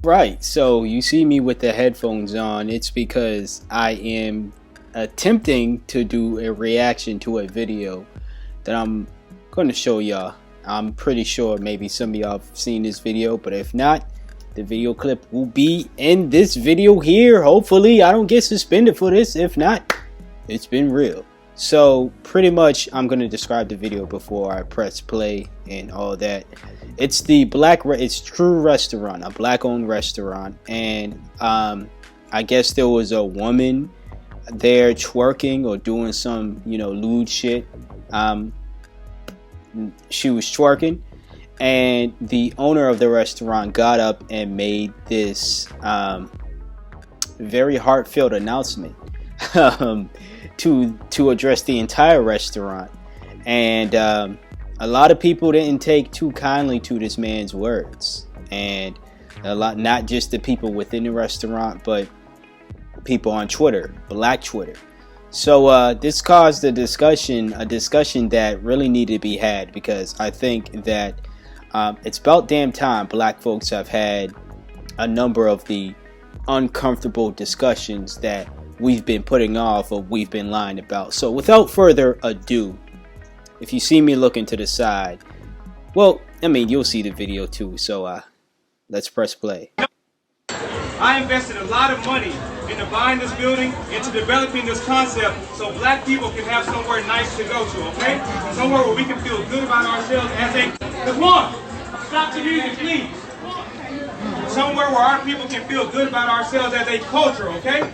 Right, so you see me with the headphones on. It's because I am attempting to do a reaction to a video that I'm going to show y'all. I'm pretty sure maybe some of y'all have seen this video, but if not, the video clip will be in this video here. Hopefully, I don't get suspended for this. If not, it's been real. So pretty much I'm going to describe the video before I press play and all that. It's it's True Restaurant, a black owned restaurant, and I guess there was a woman there twerking or doing some lewd shit. She was twerking, and the owner of the restaurant got up and made this very heartfelt announcement to address the entire restaurant. And a lot of people didn't take too kindly to this man's words, and not just the people within the restaurant, but people on Twitter, Black Twitter. So this caused a discussion that really needed to be had, because I think that it's about damn time black folks have had a number of the uncomfortable discussions that we've been putting off or we've been lying about. So without further ado, if you see me looking to the side, well, I mean, you'll see the video too. So let's press play. I invested a lot of money into buying this building, into developing this concept, so black people can have somewhere nice to go to, okay? Somewhere where we can feel good about ourselves as a... Come on! Stop the music, please! Somewhere where our people can feel good about ourselves as a culture, okay?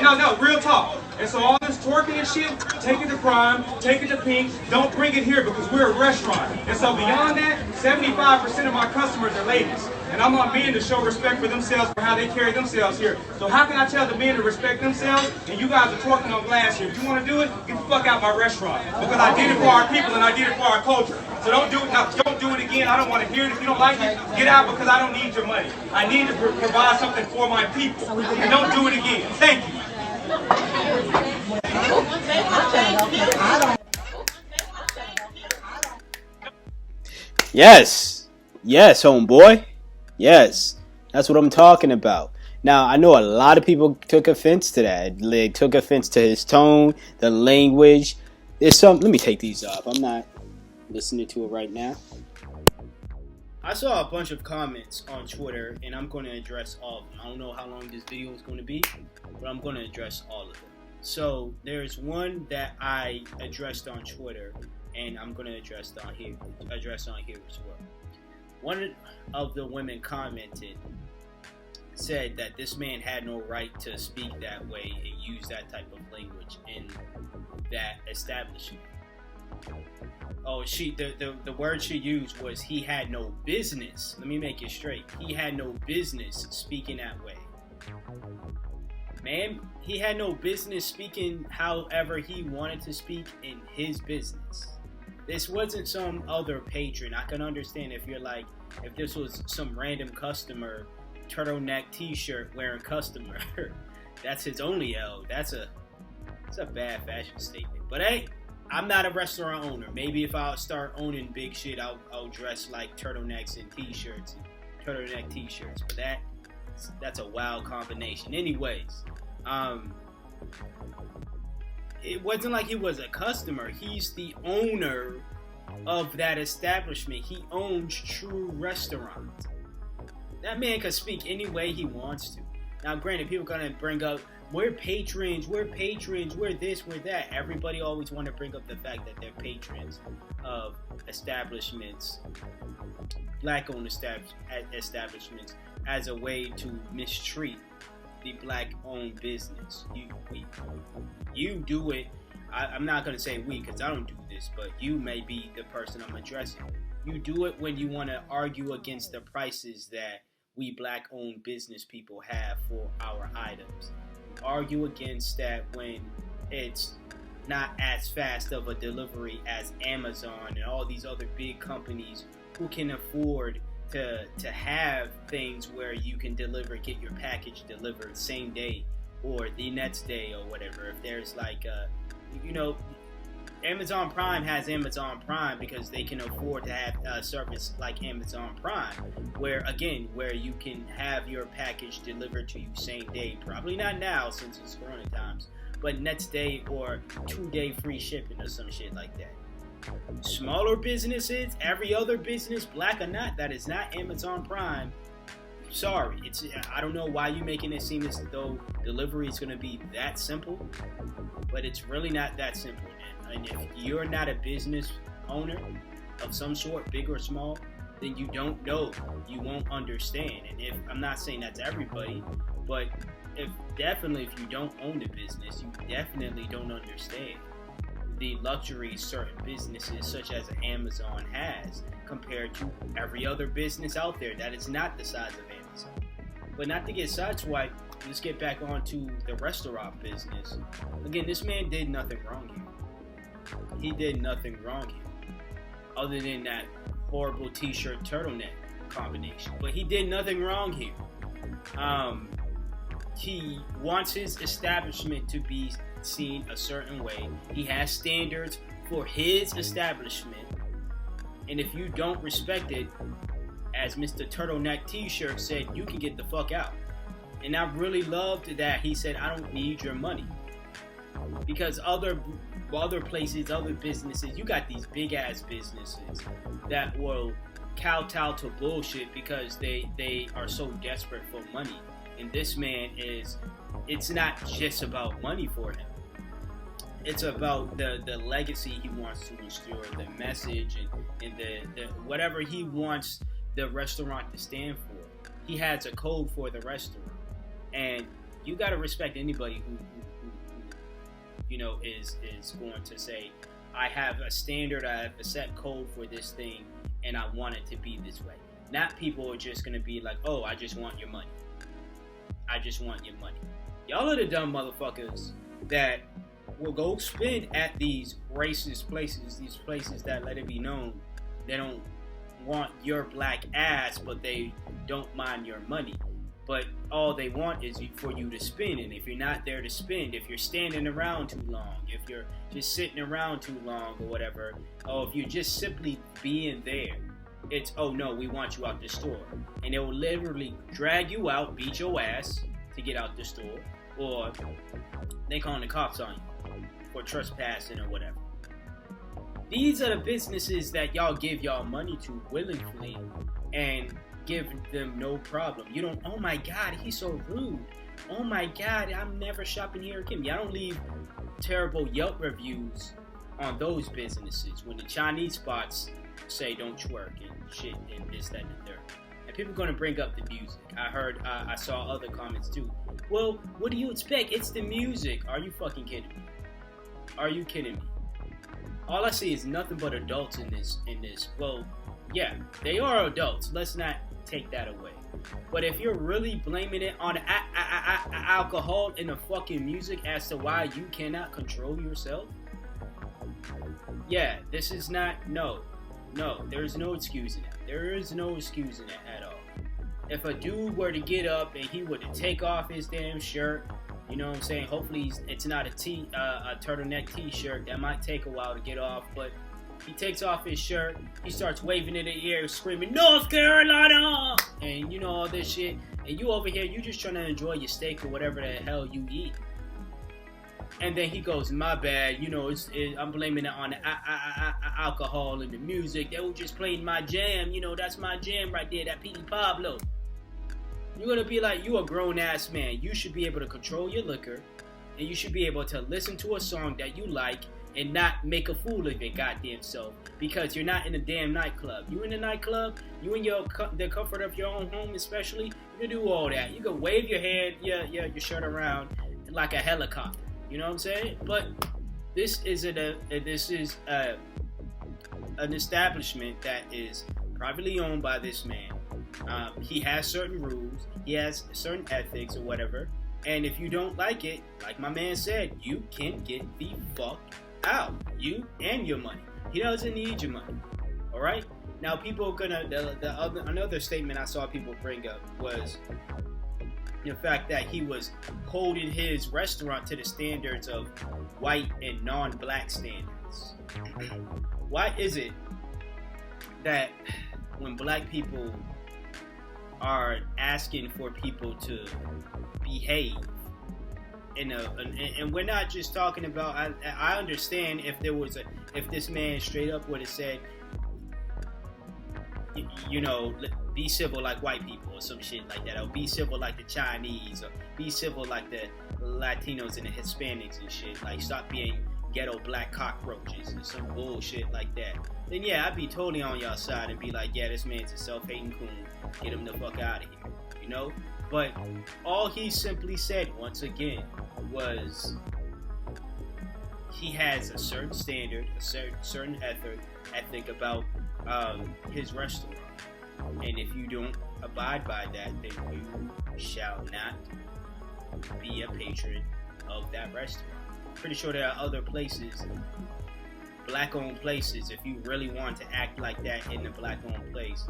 No, real talk. And so all this twerking and shit, take it to Prime, take it to Pink, don't bring it here because we're a restaurant. And so beyond that, 75% of my customers are ladies. And I want men to show respect for themselves for how they carry themselves here. So how can I tell the men to respect themselves and you guys are twerking on glass here? If you want to do it, get the fuck out my restaurant. Because I did it for our people and I did it for our culture. So don't do it now. Don't do it again. I don't want to hear it. If you don't like it, get out, because I don't need your money. I need to provide something for my people. And don't do it again. Thank you. Yes, homeboy. Yes, that's what I'm talking about. Now, I know a lot of people took offense to that. They took offense to his tone, the language. Let me take these off. I'm not listening to it right now. I saw a bunch of comments on Twitter, and I'm going to address all of them. I don't know how long this video is going to be, but I'm going to address all of them. So there's one that I addressed on Twitter, and I'm going to address on here as well. One of the women commented, said that this man had no right to speak that way and use that type of language in that establishment. Oh, the word she used was he had no business. Let me make it straight. He had no business speaking that way. Man, he had no business speaking however he wanted to speak in his business. This wasn't some other patron. I can understand if this was some random customer, turtleneck t-shirt wearing customer. That's his only L. That's a bad fashion statement. But hey, I'm not a restaurant owner. Maybe if I start owning big shit, I'll dress like turtlenecks and t-shirts and turtleneck t-shirts. But that's a wild combination. Anyways, it wasn't like he was a customer. He's the owner of that establishment. He owns True Restaurant. That man can speak any way he wants to. Now, granted, people gonna bring up, we're patrons, we're this, we're that. Everybody always want to bring up the fact that they're patrons of establishments, black-owned establishments, as a way to mistreat the black-owned business. You do it. I'm not going to say we, because I don't do this, but you may be the person I'm addressing. You do it when you want to argue against the prices that we black-owned business people have for our items. You argue against that when it's not as fast of a delivery as Amazon and all these other big companies who can afford to have things where you can get your package delivered same day or the next day or whatever. If there's Amazon Prime has Amazon Prime because they can afford to have a service like Amazon Prime, where you can have your package delivered to you same day. Probably not now since it's Corona times, but next day or 2-day free shipping or some shit like that. Smaller businesses, every other business, black or not, that is not Amazon Prime. Sorry, I don't know why you're making it seem as though delivery is going to be that simple, but it's really not that simple, man. And if you're not a business owner of some sort, big or small, then you don't know, you won't understand. And if I'm not saying that's everybody, but if you don't own the business, you definitely don't understand the luxuries certain businesses such as Amazon has compared to every other business out there that is not the size of Amazon. But not to get sideswiped, let's get back onto the restaurant business. Again, this man did nothing wrong here. He did nothing wrong here, other than that horrible t-shirt turtleneck combination. But he did nothing wrong here. He wants his establishment to be seen a certain way. He has standards for his establishment, and if you don't respect it, as Mr. Turtleneck T-shirt said, you can get the fuck out. And I really loved that he said, I don't need your money, because other places, other businesses, you got these big ass businesses that will kowtow to bullshit because they are so desperate for money. And this man it's not just about money for him. It's about the legacy he wants to instill, the message, and the whatever he wants the restaurant to stand for. He has a code for the restaurant, and you got to respect anybody who is going to say, I have a standard, I have a set code for this thing, and I want it to be this way. Not people are just going to be like, oh, I just want your money. I just want your money. Y'all are the dumb motherfuckers that will go spend at these racist places, these places that let it be known they don't want your black ass, but they don't mind your money. But all they want is for you to spend, and if you're not there to spend, if you're standing around too long, if you're just sitting around too long or whatever, or if you're just simply being there, it's, oh no, we want you out the store. And they will literally drag you out, beat your ass to get out the store, or they calling the cops on you for trespassing or whatever. These are the businesses that y'all give y'all money to willingly and give them no problem. You don't, oh my God, he's so rude. Oh my God, I'm never shopping here again. Y'all don't leave terrible Yelp reviews on those businesses when the Chinese spots say don't twerk and shit and this, that, and the third. And people are going to bring up the music. I saw other comments too. Well, what do you expect? It's the music. Are you fucking kidding me? Are you kidding me? All I see is nothing but adults in this. Well, yeah, they are adults. Let's not take that away. But if you're really blaming it on alcohol and the fucking music as to why you cannot control yourself, yeah, this is not, no, there's no excusing that. There is no excusing that at all. If a dude were to get up and he were to take off his damn shirt, you know what I'm saying? Hopefully it's not a turtleneck t-shirt. That might take a while to get off, but he takes off his shirt, he starts waving in the air, screaming, North Carolina! And you know, all this shit. And you over here, you just trying to enjoy your steak or whatever the hell you eat. And then he goes, my bad, you know, I'm blaming it on the alcohol and the music. They were just playing my jam, you know, that's my jam right there, that Petey Pablo. You're going to be like, you a grown-ass man. You should be able to control your liquor, and you should be able to listen to a song that you like and not make a fool of your goddamn self, because you're not in a damn nightclub. You in a nightclub, you in the comfort of your own home especially, you can do all that. You can wave your hand, your shirt around like a helicopter. You know what I'm saying? But this is an establishment that is privately owned by this man. He has certain rules, he has certain ethics or whatever, and if you don't like it, like my man said, you can get the fuck out. You and your money. He doesn't need your money. Alright? Now people are gonna, another statement I saw people bring up was the fact that he was holding his restaurant to the standards of white and non-black standards. restaurants. Why is it that when black people are asking for people to behave and we're not just talking about, I understand if this man straight up would have said, you know, be civil like white people or some shit like that, or be civil like the Chinese, or be civil like the Latinos and the Hispanics and shit, like stop being ghetto black cockroaches and some bullshit like that, then yeah, I'd be totally on y'all side and be like, yeah, this man's a self-hating coon, get him the fuck out of here, you know? But all he simply said, once again, was he has a certain standard, a certain ethic about his restaurant, and if you don't abide by that, then you shall not be a patron of that restaurant. Pretty sure there are other places, black-owned places, if you really want to act like that in the black-owned place.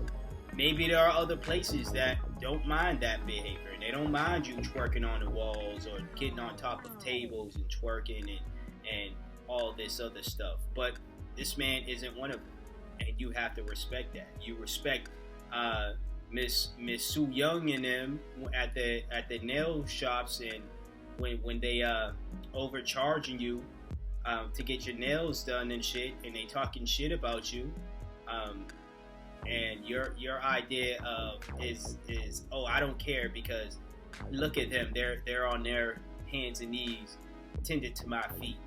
Maybe there are other places that don't mind that behavior. They don't mind you twerking on the walls or getting on top of tables and twerking and all this other stuff. But this man isn't one of them, and you have to respect that. You respect Miss Sue Young and them at the nail shops, and when they overcharging you to get your nails done and shit, and they talking shit about you, and your idea of is oh, I don't care because look at them, they're on their hands and knees tended to my feet.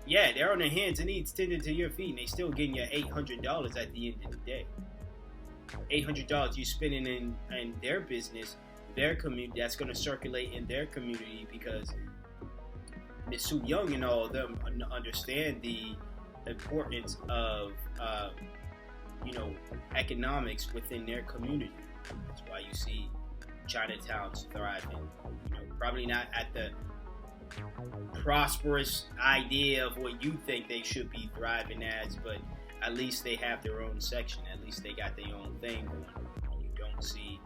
Yeah, they're on their hands and knees tended to your feet, and they still getting you $800 at the end of the day. $800 you spending in their business, their community, that's going to circulate in their community, because Miss Sue Young and all of them understand the importance of economics within their community. That's why you see Chinatowns thriving. Probably not at the prosperous idea of what you think they should be thriving as, but at least they have their own section. At least they got their own thing going. You don't see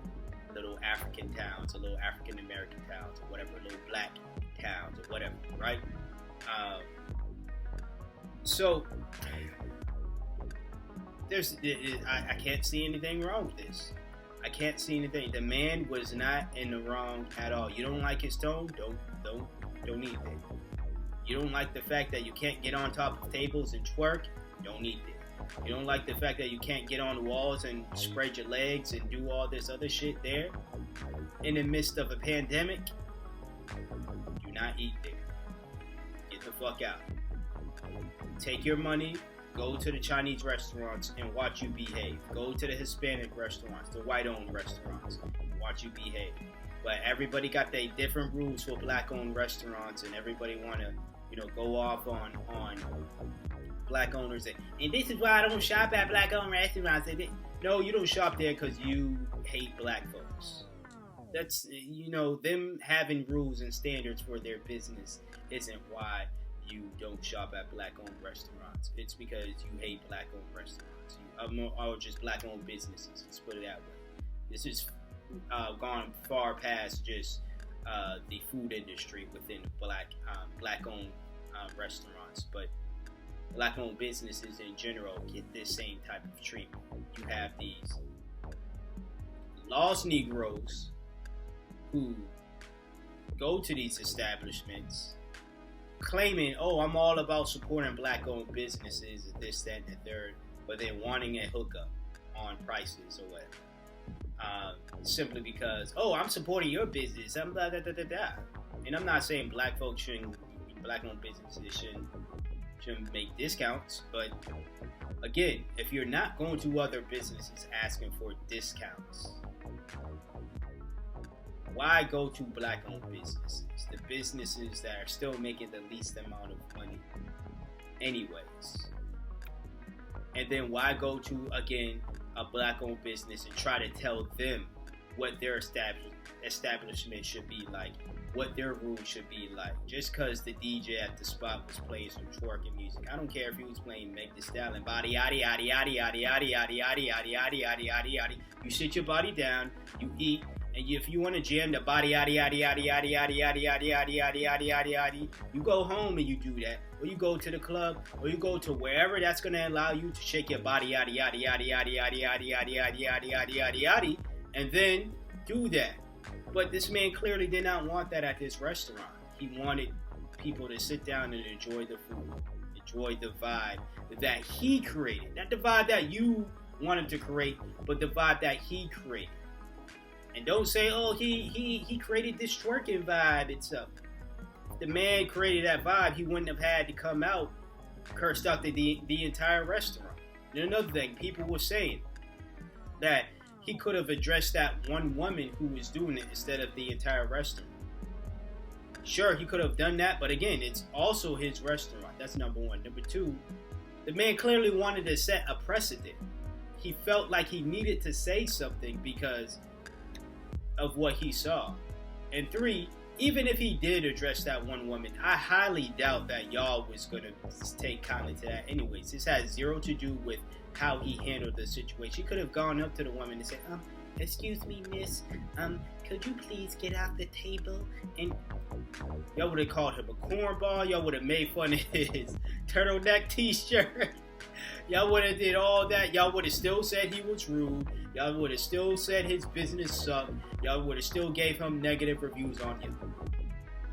little African towns, or little African American towns, or whatever, little black towns, or whatever, right? So I can't see anything wrong with this. I can't see anything. The man was not in the wrong at all. You don't like his tone? Don't eat it. You don't like the fact that you can't get on top of tables and twerk? Don't eat it. You don't like the fact that you can't get on the walls and spread your legs and do all this other shit there in the midst of a pandemic? Do not eat there. Get the fuck out. Take your money, go to the Chinese restaurants and watch you behave. Go to the Hispanic restaurants, the white-owned restaurants, and watch you behave. But everybody got their different rules for black-owned restaurants, and everybody want to, go off on black owners. And this is why I don't shop at black-owned restaurants. No, you don't shop there because you hate black folks. That's, them having rules and standards for their business isn't why you don't shop at black-owned restaurants. It's because you hate black-owned restaurants. Or just black-owned businesses. Let's put it that way. This is gone far past just the food industry within black-owned restaurants, but black-owned businesses in general get this same type of treatment. You have these lost Negroes who go to these establishments claiming, oh, I'm all about supporting black-owned businesses, and this, that, and the third, but they're wanting a hookup on prices or whatever. Simply because, oh, I'm supporting your business, I'm blah, blah, blah, blah, blah. And I'm not saying black-owned businesses shouldn't make discounts, but again, if you're not going to other businesses asking for discounts, why go to black-owned businesses? The businesses that are still making the least amount of money anyways. And then why go to, again, a black-owned business and try to tell them what their establishment should be like, what their rules should be like, just because the DJ at the spot was playing some twerking music. I don't care if he was playing Meg Thee Stallion, body, yaddy, yaddy, yaddy, yaddy, yaddy, yaddy, yaddy, yaddy, yaddy, yaddy, yaddy, yaddy. You sit your body down, you eat, And if you want to jam the body, yaddy, yaddy, yaddy, yaddy, yaddy, yaddy, yaddy, yaddy, yaddy, yaddy, yaddy, yaddy, you go home and you do that. Or you go to the club, or you go to wherever that's going to allow you to shake your body, yaddy, yaddy, yaddy, yaddy, yaddy, yaddy, yaddy, yaddy, yaddy, yaddy, yaddy, yaddy, and then do that. But this man clearly did not want that at this restaurant. He wanted people to sit down and enjoy the food, enjoy the vibe that he created. Not the vibe that you wanted to create, but the vibe that he created. And don't say, oh, he created this twerking vibe itself. If the man created that vibe, he wouldn't have had to come out, cursed out the entire restaurant. And another thing, people were saying that he could have addressed that one woman who was doing it instead of the entire restaurant. Sure, he could have done that, but again, it's also his restaurant. That's number one. Number two, the man clearly wanted to set a precedent. He felt like he needed to say something because of what he saw. And three, even if he did address that one woman, I highly doubt that y'all was going to take kindly to that anyways. This has zero to do with how he handled the situation. He could have gone up to the woman and said, excuse me, miss, could you please get off the table? And y'all would have called him a cornball. Y'all would have made fun of his turtleneck t-shirt. Y'all would have did all that. Y'all would have still said he was rude. Y'all would have still said his business sucked. Y'all would have still gave him negative reviews on him.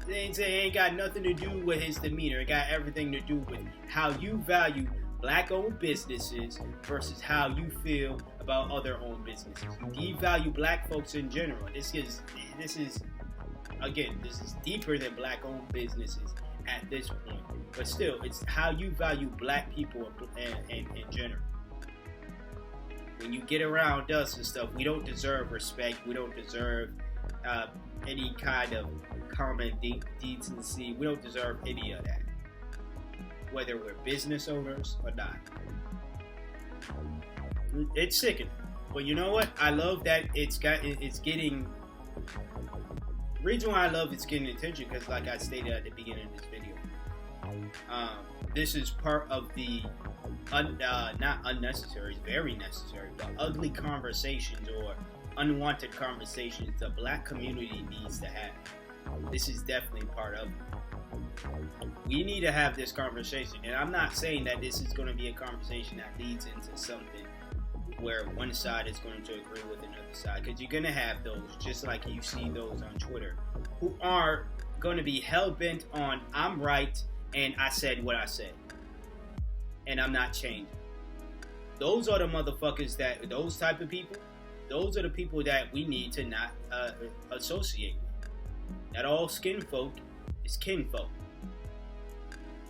It ain't got nothing to do with his demeanor. It got everything to do with how you value black-owned businesses versus how you feel about other owned businesses. You devalue black folks in general. This is deeper than black-owned businesses at this point. But still, it's how you value black people in general. When you get around us and stuff, we don't deserve respect. We don't deserve any kind of common decency. We don't deserve any of that, whether we're business owners or not. It's sickening. But you know what? I love that it's getting. The reason why I love it's getting attention because, like I stated at the beginning of this video, this is part of the not unnecessary, very necessary, but ugly conversations or unwanted conversations the black community needs to have. This is definitely part of it. We need to have this conversation, and I'm not saying that this is going to be a conversation that leads into something where one side is going to agree with another side, because you're going to have those, just like you see those on Twitter, who are going to be hell-bent on I'm right and I said what I said and I'm not changing. Those are the motherfuckers those type of people, those are the people that we need to not associate with. Not all skin folk is kinfolk.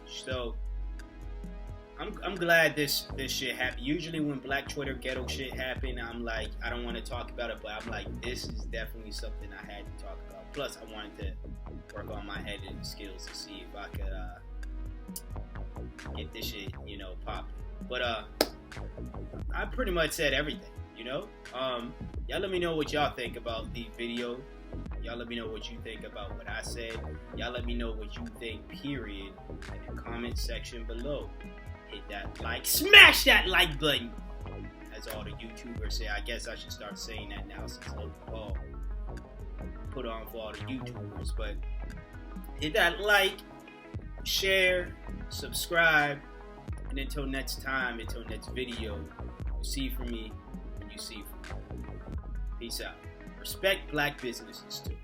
So I'm glad this shit happened. Usually when Black Twitter ghetto shit happen, I'm like, I don't want to talk about it, but I'm like, this is definitely something I had to talk about. Plus, I wanted to work on my editing skills to see if I could get this shit, popping. But I pretty much said everything, Y'all let me know what y'all think about the video. Y'all let me know what you think about what I said. Y'all let me know what you think, period, in the comment section below. Hit that like, smash that like button, as all the YouTubers say. I guess I should start saying that now since Logan Paul put on for all the YouTubers. But hit that like, share, subscribe, and until next time, until next video, you see from me when you see from me. Peace out. Respect black businesses too.